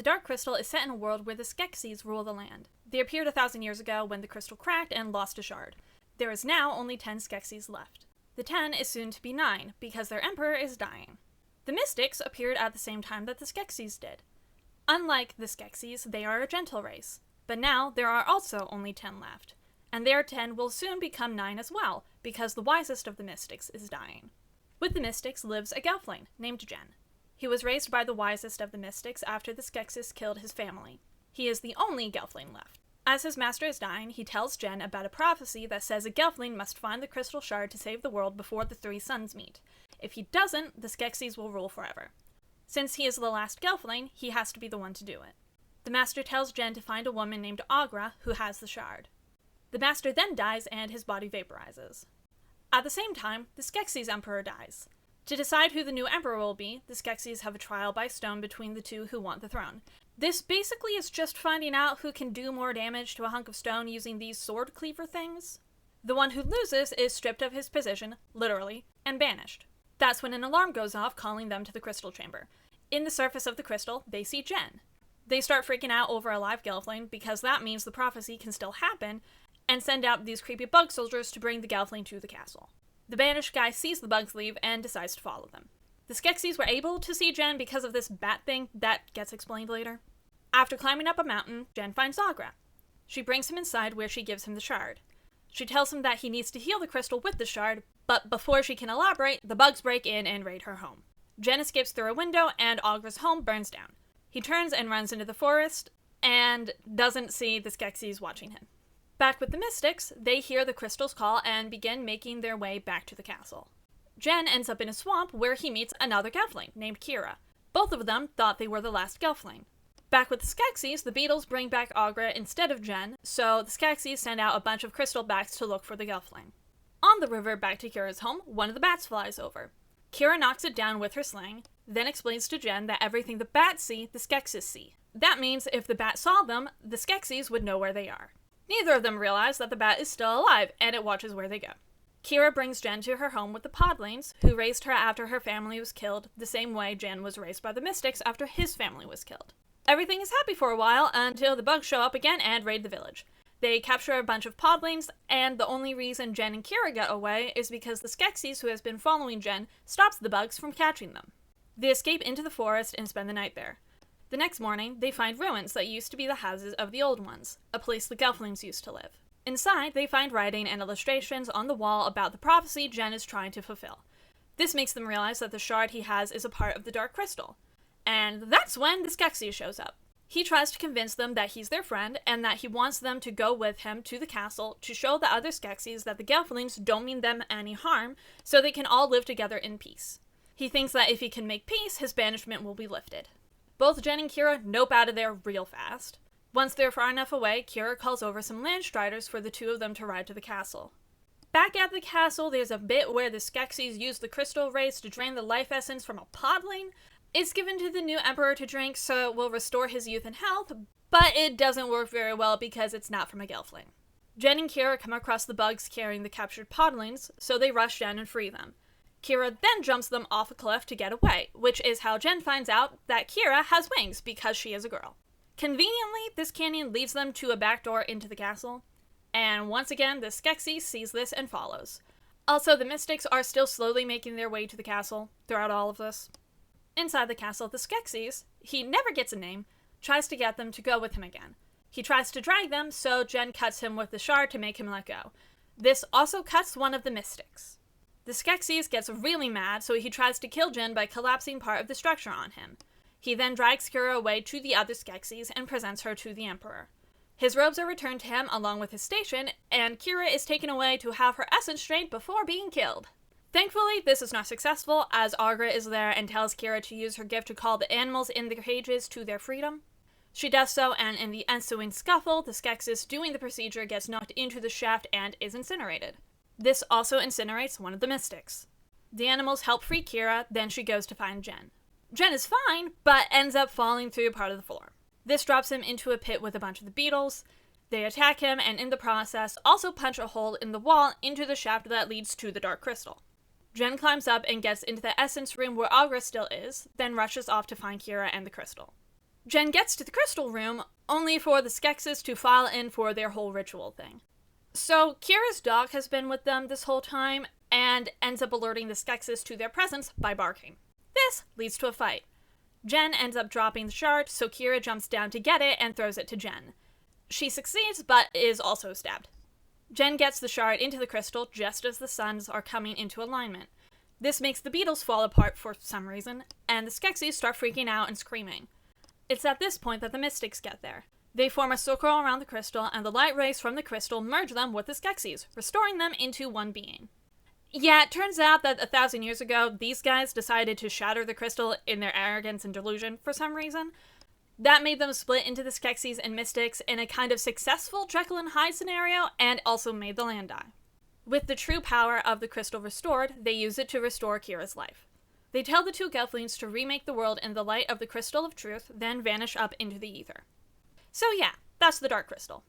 The Dark Crystal is set in a world where the Skeksis rule the land. They appeared 1,000 years ago when the crystal cracked and lost a shard. There is now only 10 Skeksis left. The 10 is soon to be 9, because their emperor is dying. The Mystics appeared at the same time that the Skeksis did. Unlike the Skeksis, they are a gentle race. But now there are also only 10 left. And their 10 will soon become 9 as well, because the wisest of the Mystics is dying. With the Mystics lives a Gelfling named Jen. He was raised by the wisest of the Mystics after the Skeksis killed his family. He is the only Gelfling left. As his master is dying, he tells Jen about a prophecy that says a Gelfling must find the crystal shard to save the world before the 3 suns meet. If he doesn't, the Skeksis will rule forever. Since he is the last Gelfling, he has to be the one to do it. The master tells Jen to find a woman named Agra who has the shard. The master then dies and his body vaporizes. At the same time, the Skeksis emperor dies. To decide who the new emperor will be, the Skeksis have a trial by stone between the two who want the throne. This basically is just finding out who can do more damage to a hunk of stone using these sword cleaver things. The one who loses is stripped of his position, literally, and banished. That's when an alarm goes off calling them to the crystal chamber. In the surface of the crystal, they see Jen. They start freaking out over a live Gelfling because that means the prophecy can still happen, and send out these creepy bug soldiers to bring the Gelfling to the castle. The banished guy sees the bugs leave and decides to follow them. The Skeksis were able to see Jen because of this bat thing that gets explained later. After climbing up a mountain, Jen finds Agra. She brings him inside where she gives him the shard. She tells him that he needs to heal the crystal with the shard, but before she can elaborate, the bugs break in and raid her home. Jen escapes through a window and Agra's home burns down. He turns and runs into the forest and doesn't see the Skeksis watching him. Back with the Mystics, they hear the crystal's call and begin making their way back to the castle. Jen ends up in a swamp where he meets another Gelfling named Kira. Both of them thought they were the last Gelfling. Back with the Skeksis, the beetles bring back Agra instead of Jen, so the Skeksis send out a bunch of crystal bats to look for the Gelfling. On the river back to Kira's home, one of the bats flies over. Kira knocks it down with her sling, then explains to Jen that everything the bats see, the Skeksis see. That means if the bat saw them, the Skeksis would know where they are. Neither of them realize that the bat is still alive, and it watches where they go. Kira brings Jen to her home with the Podlings, who raised her after her family was killed, the same way Jen was raised by the Mystics after his family was killed. Everything is happy for a while until the bugs show up again and raid the village. They capture a bunch of Podlings, and the only reason Jen and Kira get away is because the Skeksis who has been following Jen stops the bugs from catching them. They escape into the forest and spend the night there. The next morning, they find ruins that used to be the houses of the Old Ones, a place the Gelflings used to live. Inside, they find writing and illustrations on the wall about the prophecy Jen is trying to fulfill. This makes them realize that the shard he has is a part of the Dark Crystal. And that's when the Skeksis shows up. He tries to convince them that he's their friend, and that he wants them to go with him to the castle to show the other Skeksis that the Gelflings don't mean them any harm, so they can all live together in peace. He thinks that if he can make peace, his banishment will be lifted. Both Jen and Kira nope out of there real fast. Once they're far enough away, Kira calls over some Landstriders for the two of them to ride to the castle. Back at the castle, there's a bit where the Skeksis use the crystal rays to drain the life essence from a Podling. It's given to the new emperor to drink so it will restore his youth and health, but it doesn't work very well because it's not from a Gelfling. Jen and Kira come across the bugs carrying the captured Podlings, so they rush down and free them. Kira then jumps them off a cliff to get away, which is how Jen finds out that Kira has wings because she is a girl. Conveniently, this canyon leads them to a back door into the castle, and once again, the Skeksis sees this and follows. Also, the Mystics are still slowly making their way to the castle throughout all of this. Inside the castle, the Skeksis, he never gets a name, tries to get them to go with him again. He tries to drag them, so Jen cuts him with the shard to make him let go. This also cuts one of the Mystics. The Skeksis gets really mad, so he tries to kill Jen by collapsing part of the structure on him. He then drags Kira away to the other Skeksis and presents her to the Emperor. His robes are returned to him along with his station, and Kira is taken away to have her essence drained before being killed. Thankfully, this is not successful, as Agra is there and tells Kira to use her gift to call the animals in the cages to their freedom. She does so, and in the ensuing scuffle, the Skeksis doing the procedure gets knocked into the shaft and is incinerated. This also incinerates one of the Mystics. The animals help free Kira, then she goes to find Jen. Jen is fine, but ends up falling through part of the floor. This drops him into a pit with a bunch of the beetles. They attack him, and in the process, also punch a hole in the wall into the shaft that leads to the Dark Crystal. Jen climbs up and gets into the essence room where Agra still is, then rushes off to find Kira and the crystal. Jen gets to the crystal room, only for the Skeksis to file in for their whole ritual thing. So Kira's dog has been with them this whole time, and ends up alerting the Skeksis to their presence by barking. This leads to a fight. Jen ends up dropping the shard, so Kira jumps down to get it and throws it to Jen. She succeeds, but is also stabbed. Jen gets the shard into the crystal just as the suns are coming into alignment. This makes the beetles fall apart for some reason, and the Skeksis start freaking out and screaming. It's at this point that the Mystics get there. They form a circle around the crystal, and the light rays from the crystal merge them with the Skeksis, restoring them into one being. Yeah, it turns out that 1,000 years ago, these guys decided to shatter the crystal in their arrogance and delusion for some reason. That made them split into the Skeksis and Mystics in a kind of successful Jekyll and Hyde scenario, and also made the land die. With the true power of the crystal restored, they use it to restore Kira's life. They tell the two Gelflings to remake the world in the light of the Crystal of Truth, then vanish up into the ether. So yeah, that's the Dark Crystal.